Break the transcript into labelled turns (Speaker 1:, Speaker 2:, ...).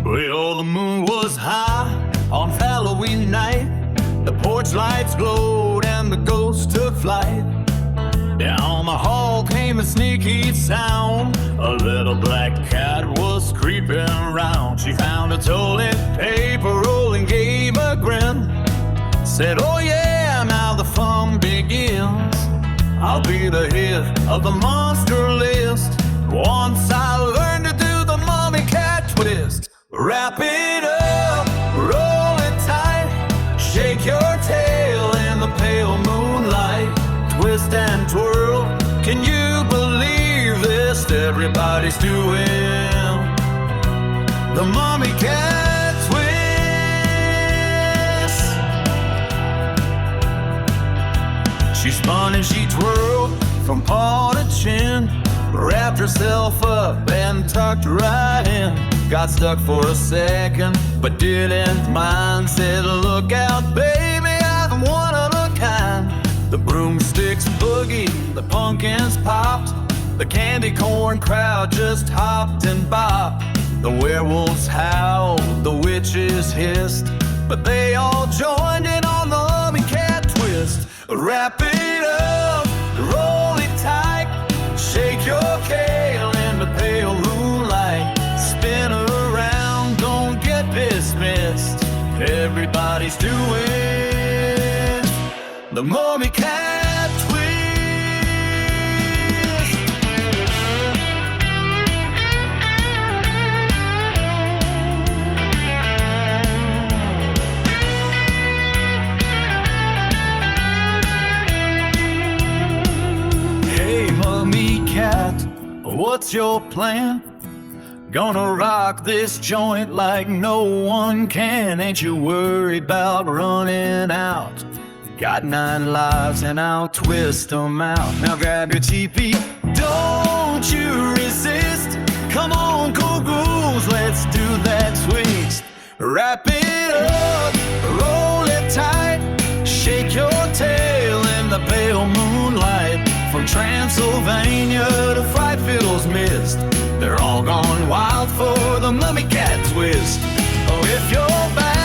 Speaker 1: Well, the moon was high on Halloween night. The porch lights glowed and the ghost took flight. Down the hall came a sneaky sound. A little black cat was creeping around. She found a toilet paper roll and gave a grin. Said, oh yeah, now the fun begins. I'll be the hit of the monster list once I learn to do the mummy cat twist. Wrap it up, roll it tight, shake your tail in the pale moonlight. Twist and twirl, can you believe this? Everybody's doing the mummy cat twist. She spun and she twirled from paw to chin, wrapped herself up and tucked right in. Got stuck for a second, but didn't mind. Said, look out, baby, I'm one of a kind. The broomsticks boogie, the pumpkins popped, the candy corn crowd just hopped and bopped. The werewolves howled, the witches hissed, but they all joined in on the mummy cat twist. Wrap it up, roll it tight, shake your tail in the pale moonlight. Spin around, don't get dismissed. Everybody's doing the mummy cat twist. Hey mummy cat, what's your plan? Gonna rock this joint like no one can. Ain't you worried about running out? Got 9 lives and I'll twist them out. Now grab your teepee, don't you resist. Come on, cool ghouls, let's do that twist. Wrap it up, roll it tight, shake your tail in the pale moonlight. From Transylvania to Fright Fiddle's Mist, they're all gone wild for the mummy cat twist. Oh, if you're back